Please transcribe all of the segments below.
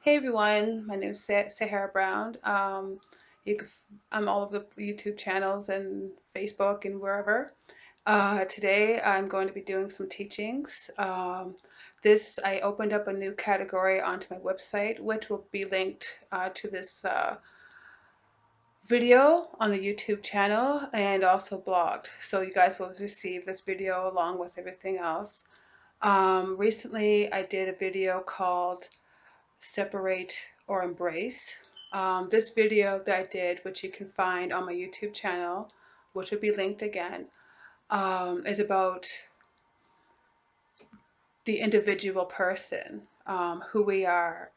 Hey everyone, my name is Sahara Brown. You can, I'm all over the YouTube channels and Facebook and wherever. Today I'm going to be doing some teachings. I opened up a new category onto my website, which will be linked to this video on the YouTube channel and also blogged. So you guys will receive this video along with everything else. Recently I did a video called Separate or Embrace. This video that I did, which you can find on my YouTube channel, which will be linked again, is about the individual person, who we are,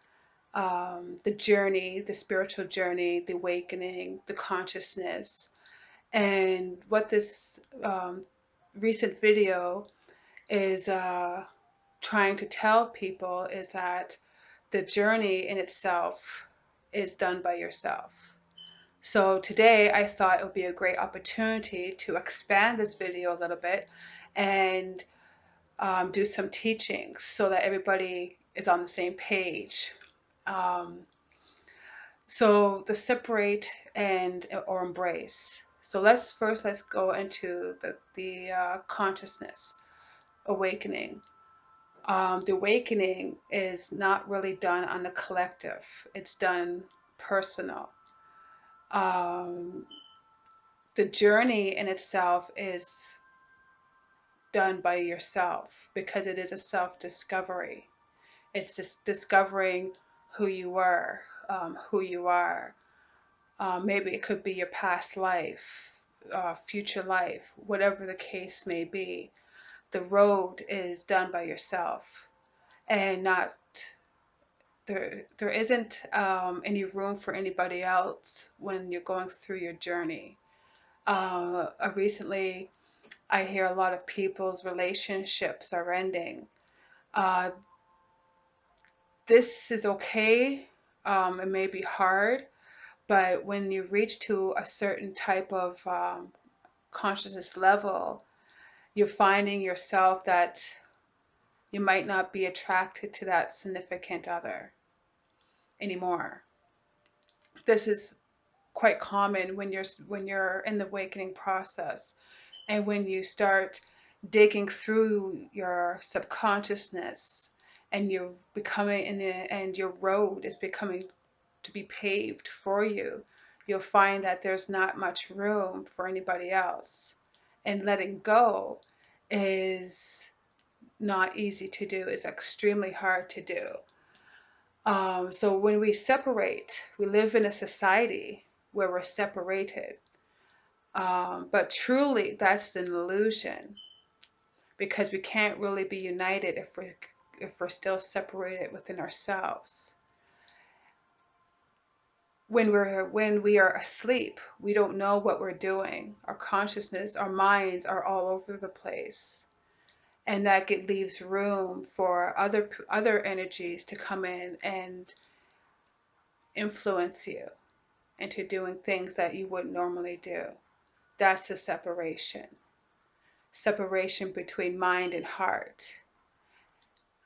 the journey, the spiritual journey, the awakening, the consciousness. And what this recent video is trying to tell people is that the journey in itself is done by yourself. So today I thought it would be a great opportunity to expand this video a little bit and do some teachings so that everybody is on the same page. Um, so the separate and or embrace. So let's go into the consciousness awakening. The awakening is not really done on the collective. It's done personal. Um, the journey in itself is done by yourself because it is a self-discovery. It's just discovering who you were, who you are. Maybe it could be your past life, future life, whatever the case may be. The road is done by yourself and not there isn't any room for anybody else when you're going through your journey. Recently, I hear a lot of people's relationships are ending. Uh, this is okay. It may be hard, but when you reach to a certain type of consciousness level, you're finding yourself that you might not be attracted to that significant other anymore. This is quite common when you're in the awakening process and when you start digging through your subconsciousness and you're becoming and your road is becoming to be paved for you, you'll find that there's not much room for anybody else, and letting go is not easy to do. It's extremely hard to do. So when we separate, we live in a society where we're separated. But truly, that's an illusion because we can't really be united if we're still separated within ourselves. When we are asleep, we don't know what we're doing. Our consciousness, our minds are all over the place, and leaves room for other energies to come in and influence you into doing things that you wouldn't normally do. That's the separation between mind and heart.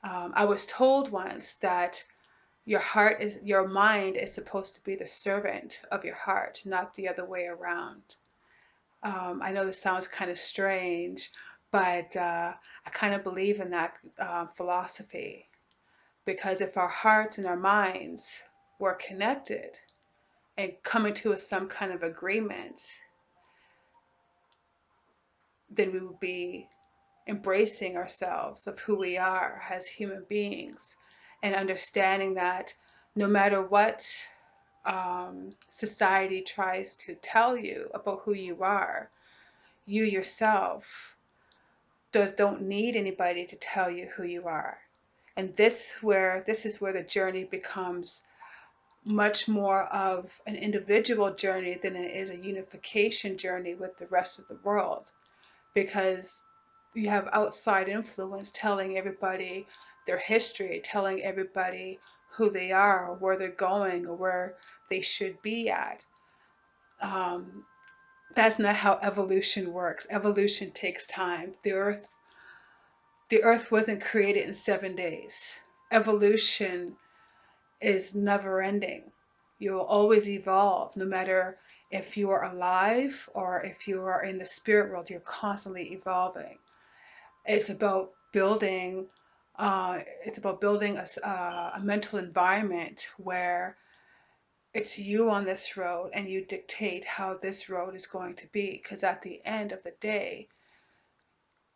I was told once that your mind is supposed to be the servant of your heart, not the other way around. I know this sounds kind of strange, but I kind of believe in that philosophy because if our hearts and our minds were connected and coming to some kind of agreement, then we would be embracing ourselves of who we are as human beings and understanding that no matter what society tries to tell you about who you are, you yourself don't need anybody to tell you who you are. And this is where the journey becomes much more of an individual journey than it is a unification journey with the rest of the world, because you have outside influence telling everybody their history, telling everybody who they are, or where they're going, or where they should be at. Um, that's not how evolution works. Evolution takes time. The earth wasn't created in 7 days. Evolution is never ending. You'll always evolve, no matter if you are alive or if you are in the spirit world, you're constantly evolving. It's about building a mental environment where it's you on this road and you dictate how this road is going to be. Because at the end of the day,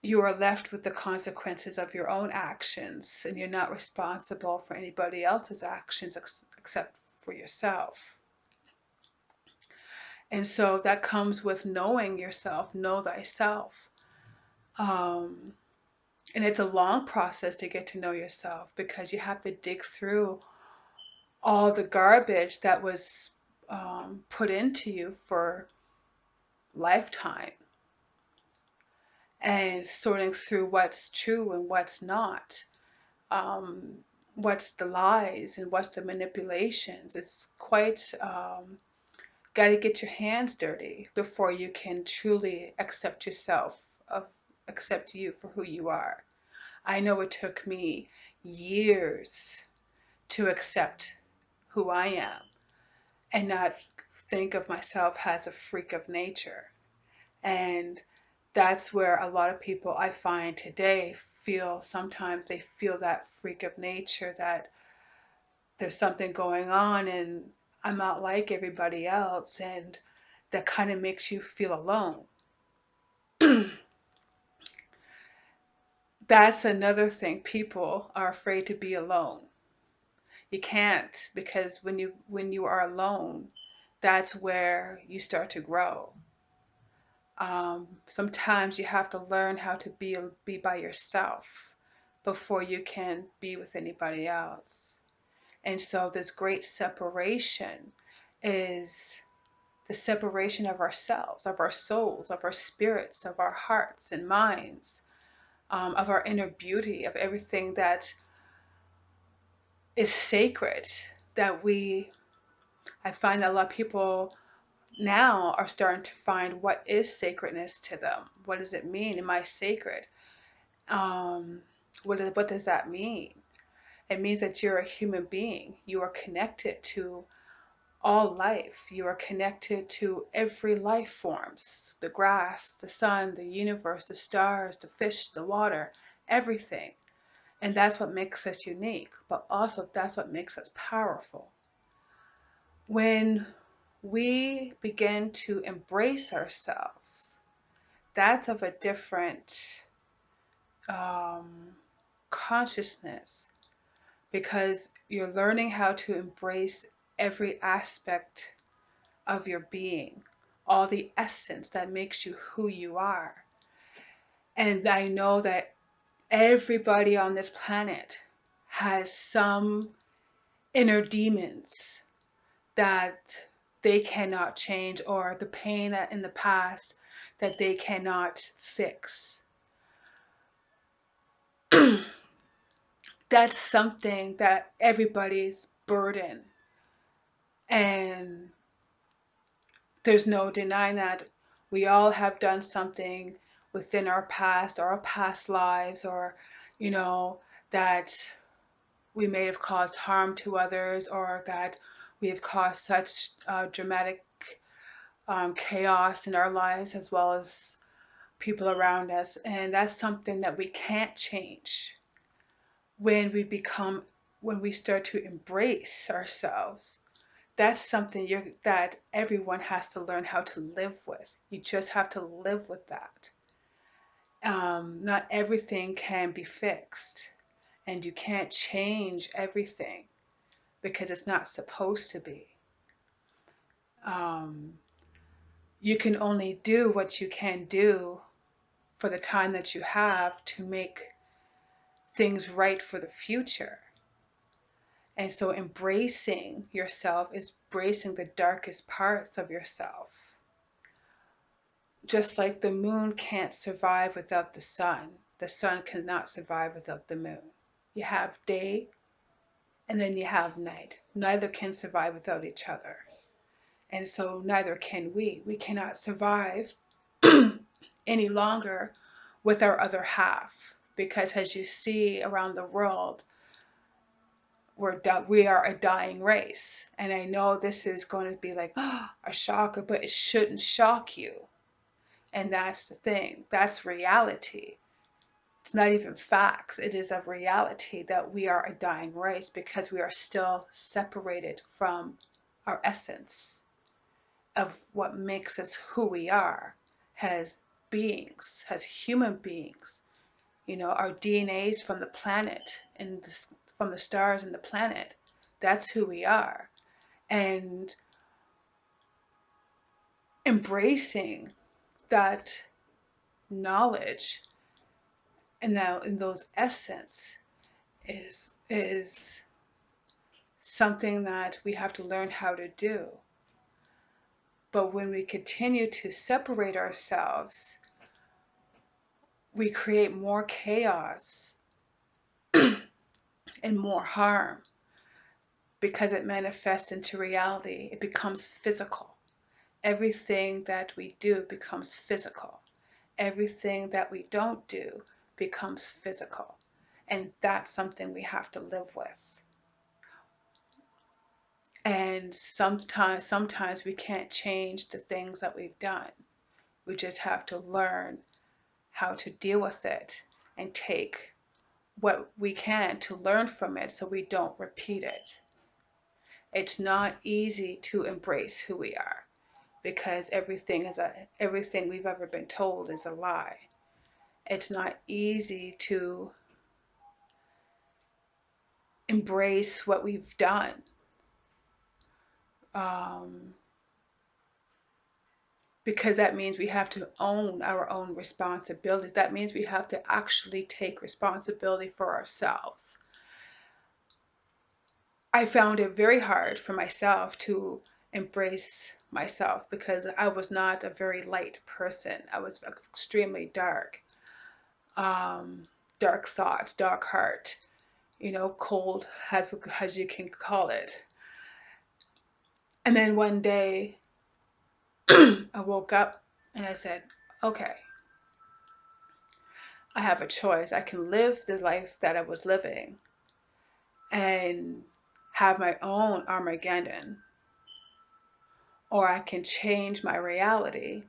you are left with the consequences of your own actions, and you're not responsible for anybody else's actions except for yourself. And so that comes with knowing yourself, know thyself. Um, and it's a long process to get to know yourself, because you have to dig through all the garbage that was put into you for lifetime, and sorting through what's true and what's not, um, what's the lies and what's the manipulations. It's quite, got to get your hands dirty before you can truly accept yourself, accept you for who you are. I know it took me years to accept who I am and not think of myself as a freak of nature. And that's where a lot of people I find today feel, sometimes they feel that freak of nature, that there's something going on and I'm not like everybody else. And that kind of makes you feel alone. That's another thing. People are afraid to be alone. You can't, because when you are alone, that's where you start to grow. Sometimes you have to learn how to be by yourself before you can be with anybody else. And so this great separation is the separation of ourselves, of our souls, of our spirits, of our hearts and minds, of our inner beauty, of everything that is sacred. That I find that a lot of people now are starting to find what is sacredness to them. What does it mean? Am I sacred? Um, what does that mean? It means that you're a human being. You are connected to all life. You are connected to every life forms, the grass, the sun, the universe, the stars, the fish, the water, everything. And that's what makes us unique, but also that's what makes us powerful. When we begin to embrace ourselves, that's of a different um, consciousness, because you're learning how to embrace every aspect of your being, all the essence that makes you who you are. And I know that everybody on this planet has some inner demons that they cannot change, or the pain that in the past that they cannot fix. That's something that everybody's burden. And there's no denying that we all have done something within our past or our past lives, or, you know, that we may have caused harm to others, or that we have caused such dramatic chaos in our lives as well as people around us. And that's something that we can't change. when we become when we start to embrace ourselves, that's something that everyone has to learn how to live with. You just have to live with that. Not everything can be fixed, and you can't change everything because it's not supposed to be. Um, you can only do what you can do for the time that you have to make things right for the future. And so embracing yourself is embracing the darkest parts of yourself. Just like the moon can't survive without the sun cannot survive without the moon. You have day and then you have night. Neither can survive without each other. And so neither can we. We cannot survive any longer with our other half. Because as you see around the world, we are a dying race. And I know this is going to be like a shocker, but it shouldn't shock you. And that's the thing. That's reality. It's not even facts. It is a reality that we are a dying race because we are still separated from our essence of what makes us who we are as beings, as human beings. Our DNAs from the planet and from the stars and the planet. That's who we are. And embracing that knowledge and now in those essence is something that we have to learn how to do. But when we continue to separate ourselves, we create more chaos and more harm because it manifests into reality. It becomes physical. Everything that we do becomes physical. Everything that we don't do becomes physical. And that's something we have to live with. And sometimes we can't change the things that we've done. We just have to learn how to deal with it and take what we can to learn from it so we don't repeat it. It's not easy to embrace who we are because everything we've ever been told is a lie. It's not easy to embrace what we've done. Because that means we have to own our own responsibilities. That means we have to actually take responsibility for ourselves. I found it very hard for myself to embrace myself because I was not a very light person. I was extremely dark. Dark thoughts, dark heart, cold as you can call it. And then one day I woke up and I said, okay, I have a choice. I can live the life that I was living and have my own Armageddon, or I can change my reality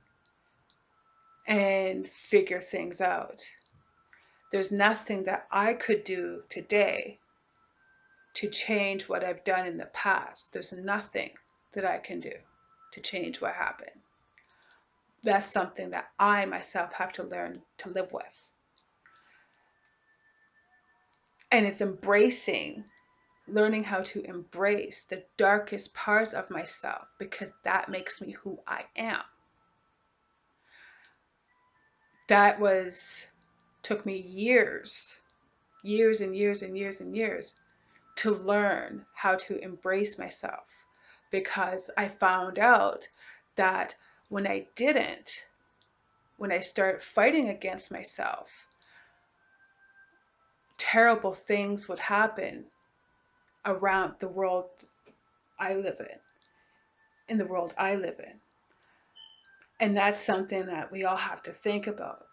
and figure things out. There's nothing that I could do today to change what I've done in the past. There's nothing that I can do to change what happened. That's something that I myself have to learn to live with. And it's learning how to embrace the darkest parts of myself because that makes me who I am. That took me years and years to learn how to embrace myself because I found out that when I started fighting against myself, terrible things would happen around the world I live in the world I live in. And that's something that we all have to think about.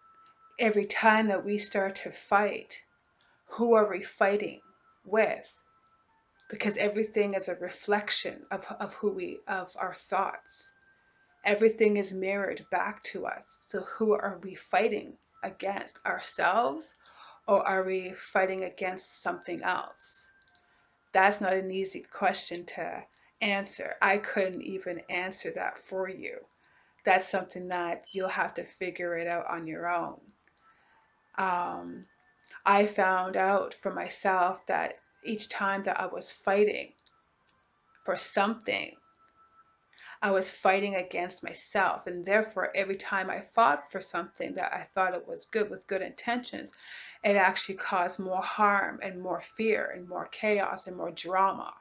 Every time that we start to fight, who are we fighting with? Because everything is a reflection of our thoughts. Everything is mirrored back to us. So who are we fighting against? Ourselves? Or are we fighting against something else? That's not an easy question to answer. I couldn't even answer that for you. That's something that you'll have to figure it out on your own. I found out for myself that each time that I was fighting for something, I was fighting against myself. And therefore, every time I fought for something that I thought it was good with good intentions, it actually caused more harm and more fear and more chaos and more drama.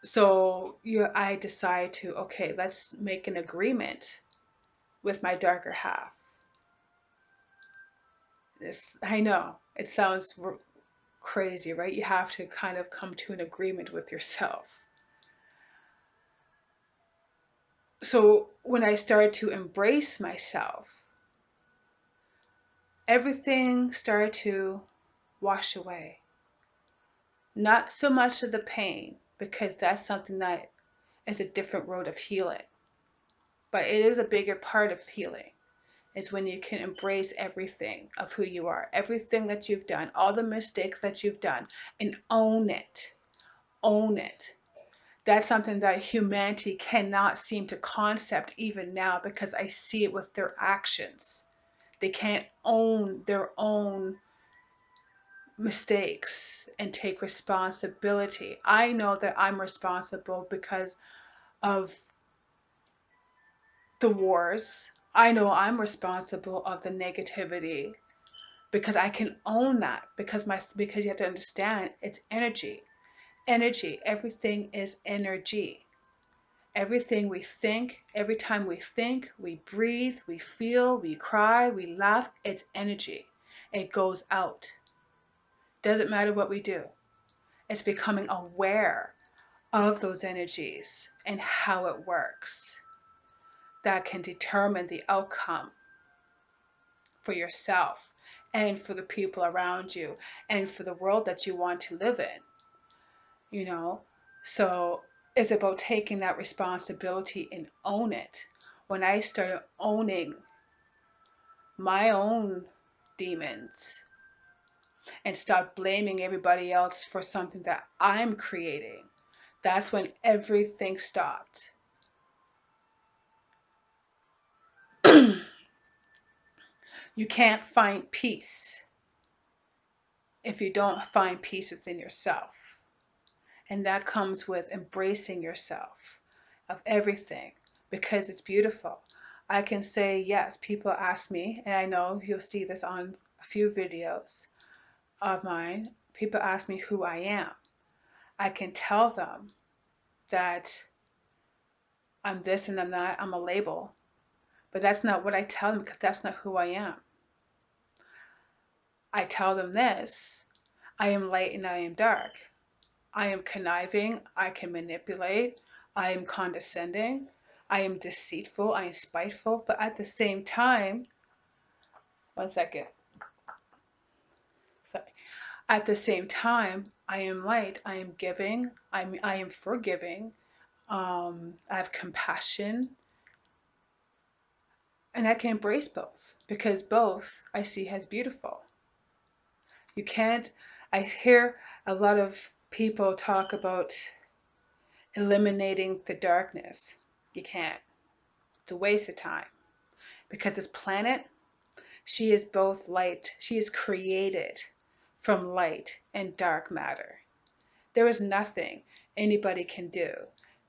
So I decided to, okay, let's make an agreement with my darker half. I know it sounds crazy, right? You have to kind of come to an agreement with yourself. So when I started to embrace myself, everything started to wash away. Not so much of the pain, because that's something that is a different road of healing. But it is a bigger part of healing. It's when you can embrace everything of who you are, everything that you've done, all the mistakes that you've done, and own it. Own it. That's something that humanity cannot seem to concept even now, because I see it with their actions. They can't own their own mistakes and take responsibility. I know that I'm responsible because of the wars. I know I'm responsible of the negativity, because I can own that, because you have to understand it's energy. Energy, everything is energy. Everything we think, every time we think, we breathe, we feel, we cry, we laugh, it's energy. It goes out. Doesn't matter what we do. It's becoming aware of those energies and how it works that can determine the outcome for yourself and for the people around you and for the world that you want to live in, you know? So it's about taking that responsibility and own it. When I started owning my own demons and start blaming everybody else for something that I'm creating, that's when everything stopped. You can't find peace if you don't find peace within yourself. And that comes with embracing yourself of everything, because it's beautiful. I can say, yes, people ask me, and I know you'll see this on a few videos of mine. People ask me who I am. I can tell them that I'm this and I'm that, I'm a label. But that's not what I tell them, because that's not who I am. I tell them this: I am light and I am dark. I am conniving, I can manipulate, I am condescending, I am deceitful, I am spiteful, but at the same time, one second, sorry. At the same time, I am light, I am giving, I am forgiving, I have compassion, and I can embrace both, because both I see as beautiful. You can't, I hear a lot of people talk about eliminating the darkness. You can't. It's a waste of time, because this planet, she is both light, she is created from light and dark matter. There is nothing anybody can do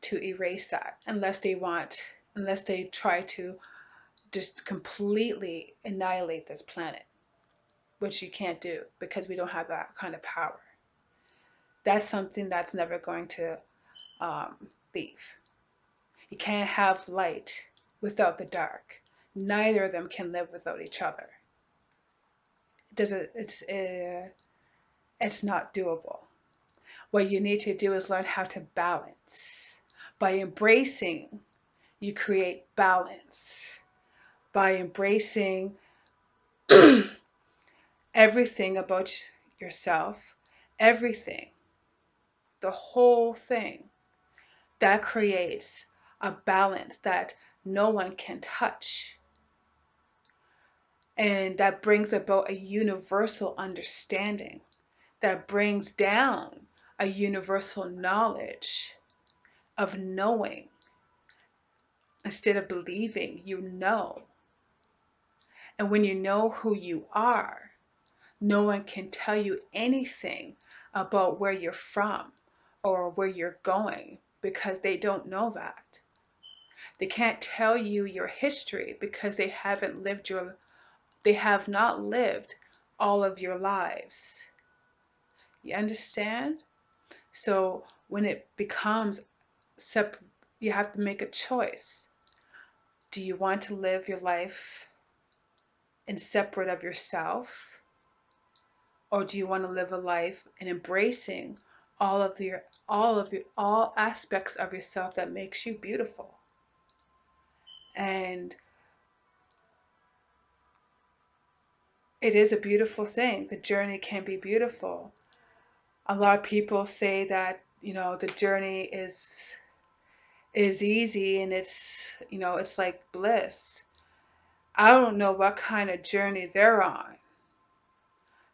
to erase that, unless they try to just completely annihilate this planet, which you can't do, because we don't have that kind of power. That's something that's never going to leave. You can't have light without the dark. Neither of them can live without each other. It doesn't. It's not doable. What you need to do is learn how to balance. By embracing, you create balance. By embracing everything about yourself, everything, the whole thing, that creates a balance that no one can touch. And that brings about a universal understanding, that brings down a universal knowledge of knowing. Instead of believing, you know. And when you know who you are, no one can tell you anything about where you're from or where you're going, because they don't know that. They can't tell you your history, because they have not lived all of your lives. You understand? So when it becomes you have to make a choice. Do you want to live your life in separate of yourself? Or do you want to live a life in embracing all aspects of yourself that makes you beautiful? And it is a beautiful thing. The journey can be beautiful. A lot of people say that, the journey is easy and it's like bliss. I don't know what kind of journey they're on,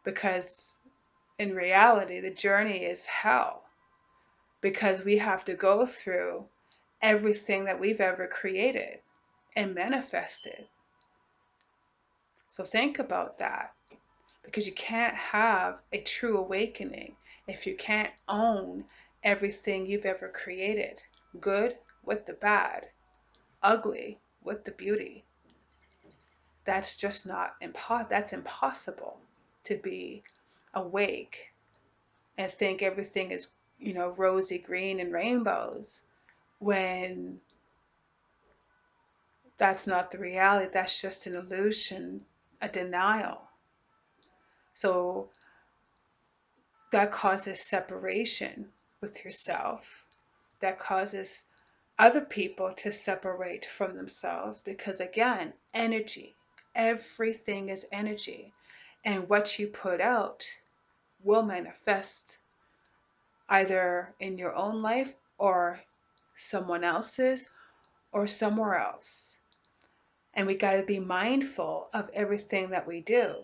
because in reality, the journey is hell, because we have to go through everything that we've ever created and manifested. So think about that, because you can't have a true awakening if you can't own everything you've ever created, good with the bad, ugly with the beauty. That's just not that's impossible, to be awake and think everything is, rosy green and rainbows, when that's not the reality. That's just an illusion, a denial. So that causes separation with yourself. That causes other people to separate from themselves, because again, energy, everything is energy. And what you put out will manifest, either in your own life or someone else's or somewhere else. And we got to be mindful of everything that we do.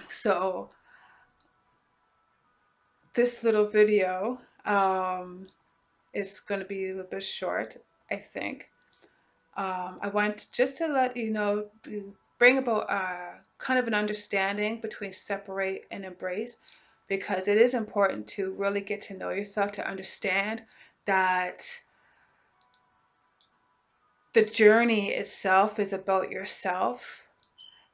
So this little video is going to be a little bit short, I think. I want just to let you know, to bring about kind of an understanding between separate and embrace, because it is important to really get to know yourself, to understand that the journey itself is about yourself.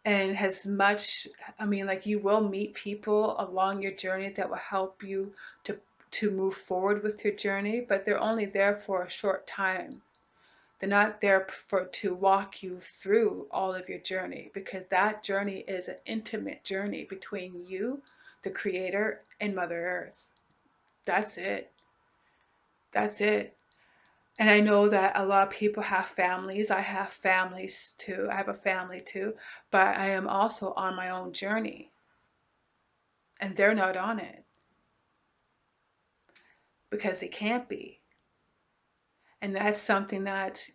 And has much, I mean, like, you will meet people along your journey that will help you to move forward with your journey, but they're only there for a short time. They're not there for to walk you through all of your journey, because that journey is an intimate journey between you, the creator, and Mother Earth. That's it. That's it. And I know that a lot of people have families. I have families too. I have a family too. But I am also on my own journey, and they're not on it because they can't be. And that's something that,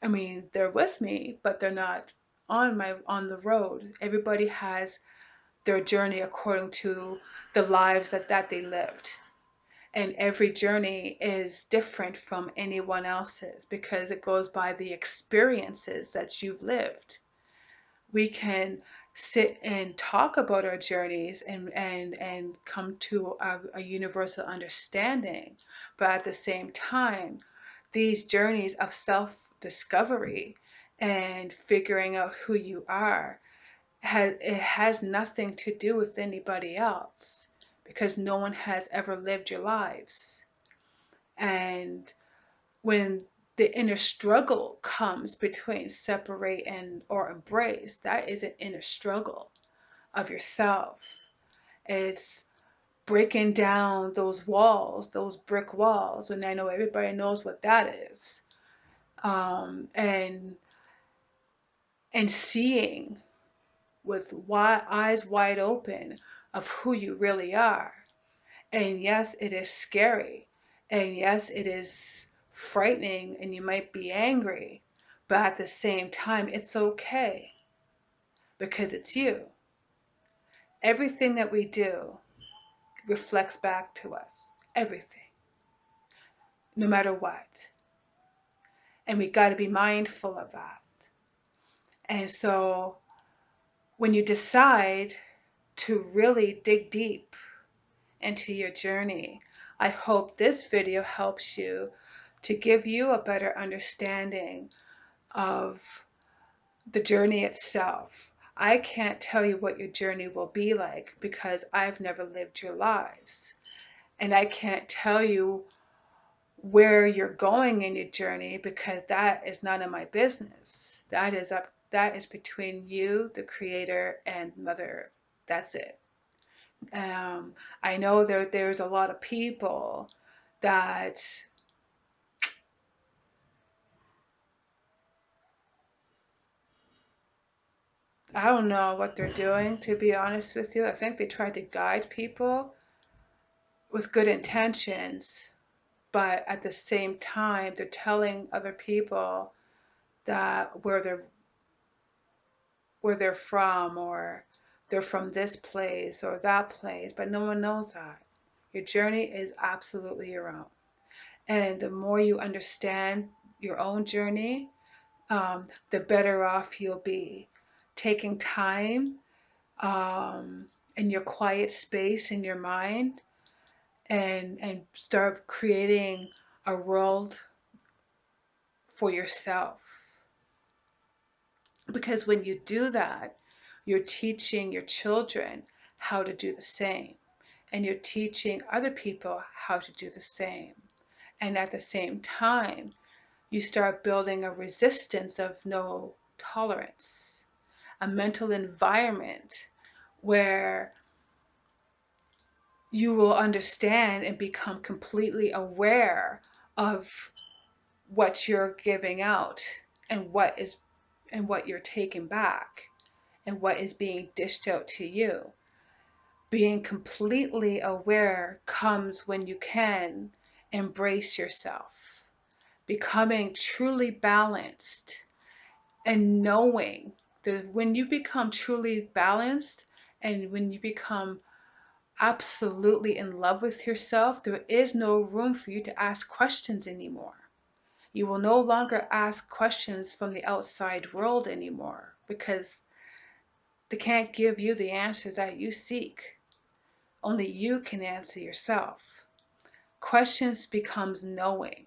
I mean, they're with me, but they're not on the road. Everybody has their journey according to the lives that they lived. And every journey is different from anyone else's, because it goes by the experiences that you've lived. We can sit and talk about our journeys and come to a universal understanding, but at the same time, these journeys of self discovery and figuring out who you are, it has nothing to do with anybody else, because no one has ever lived your lives. And when the inner struggle comes between separate and or embrace, that is an inner struggle of yourself. It's breaking down those walls, those brick walls, and I know everybody knows what that is. And seeing with eyes wide open of who you really are. And yes, it is scary. And yes, it is frightening, and you might be angry. But at the same time, it's okay, because it's you. Everything that we do reflects back to us. Everything. No matter what. And we got to be mindful of that. And so when you decide to really dig deep into your journey, I hope this video helps you to give you a better understanding of the journey itself. I can't tell you what your journey will be like, because I've never lived your lives. And I can't tell you where you're going in your journey, because that is none of my business. That is between you, the creator, and Mother Earth. That's it. I know there's a lot of people that I don't know what they're doing, to be honest with you. I think they try to guide people with good intentions, but at the same time, they're telling other people that where they're from, or they're from this place or that place, but no one knows that. Your journey is absolutely your own. And the more you understand your own journey, the better off you'll be. Taking time in your quiet space in your mind, and start creating a world for yourself. Because when you do that, you're teaching your children how to do the same, and you're teaching other people how to do the same. And at the same time, you start building a resistance of no tolerance, a mental environment where you will understand and become completely aware of what you're giving out, and what you're taking back, and what is being dished out to you. Being completely aware comes when you can embrace yourself, becoming truly balanced, and knowing that when you become truly balanced, and when you become absolutely in love with yourself, there is no room for you to ask questions anymore. You will no longer ask questions from the outside world anymore, because they can't give you the answers that you seek. Only you can answer yourself. Questions becomes knowing,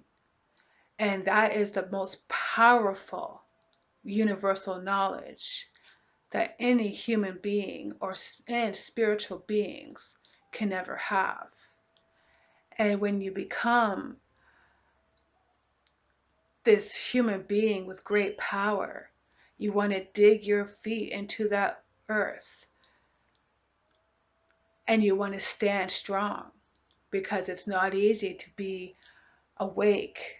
and that is the most powerful universal knowledge that any human being and spiritual beings can ever have. And when you become this human being with great power, you want to dig your feet into that earth, and you want to stand strong, because it's not easy to be awake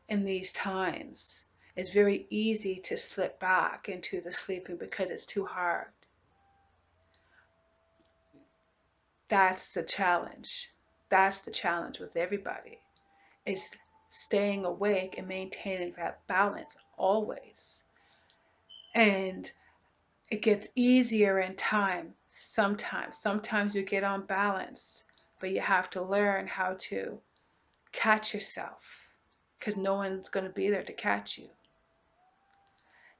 in these times. It's very easy to slip back into the sleeping because it's too hard. That's the challenge. That's the challenge with everybody, is staying awake and maintaining that balance always. And it gets easier in time sometimes. Sometimes you get unbalanced, but you have to learn how to catch yourself, because no one's going to be there to catch you.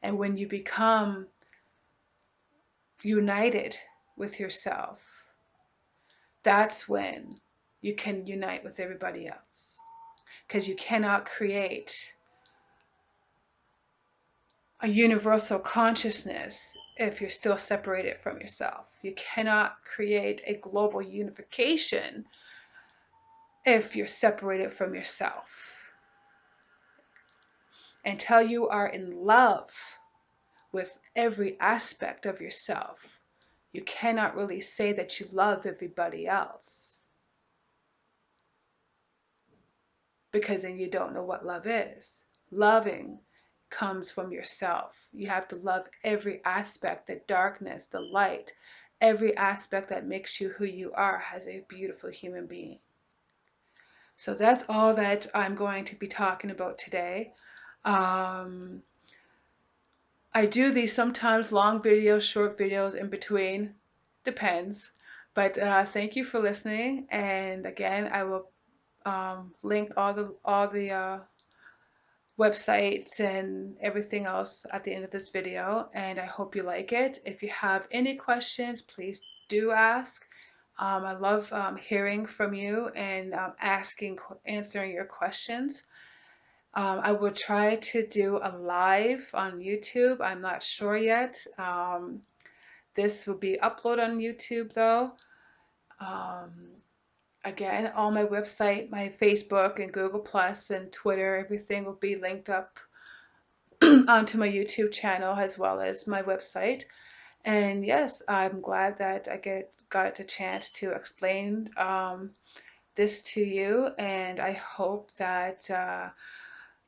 And when you become united with yourself, that's when you can unite with everybody else. Because you cannot create a universal consciousness if you're still separated from yourself. You cannot create a global unification if you're separated from yourself. Until you are in love with every aspect of yourself, you cannot really say that you love everybody else, because then you don't know what love is. Loving comes from yourself. You have to love every aspect, the darkness, the light, every aspect that makes you who you are as a beautiful human being. So that's all that I'm going to be talking about today. Um, I do these sometimes long videos, short videos in between, depends. But thank you for listening. And again, I will link all the websites and everything else at the end of this video, and I hope you like it. If you have any questions, please do ask. I love hearing from you and answering your questions. I will try to do a live on YouTube. I'm not sure yet. This will be uploaded on YouTube though. Um, Again, all my website, my Facebook and Google Plus and Twitter, everything will be linked up onto my YouTube channel as well as my website. And yes, I'm glad that I got a chance to explain this to you, and I hope that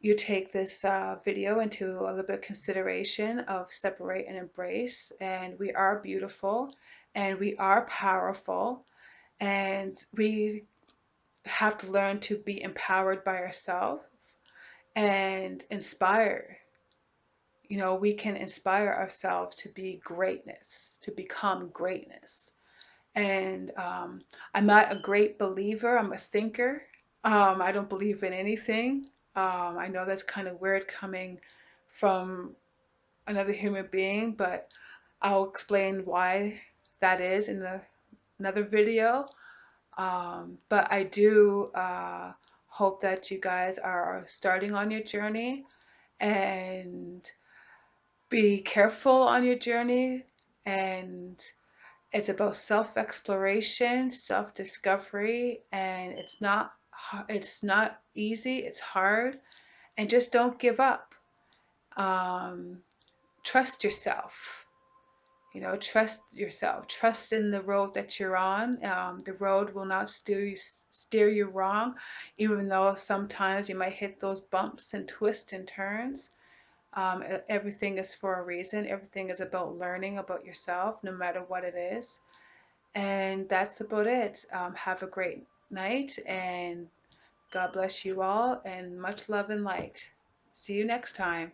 you take this video into a little bit of consideration of separate and embrace. And we are beautiful and we are powerful, and we have to learn to be empowered by ourselves and inspire. You know, we can inspire ourselves to be greatness, to become greatness. And I'm not a great believer, I'm a thinker. I don't believe in anything. I know that's kind of weird coming from another human being, but I'll explain why that is in another video. But I do hope that you guys are starting on your journey, and be careful on your journey. And it's about self-exploration, self-discovery, and it's not easy, it's hard, and just don't give up. Um, Trust yourself. You know, trust yourself. Trust in the road that you're on. The road will not steer you wrong, even though sometimes you might hit those bumps and twists and turns. Everything is for a reason. Everything is about learning about yourself, no matter what it is. And that's about it. Have a great night, and God bless you all, and much love and light. See you next time.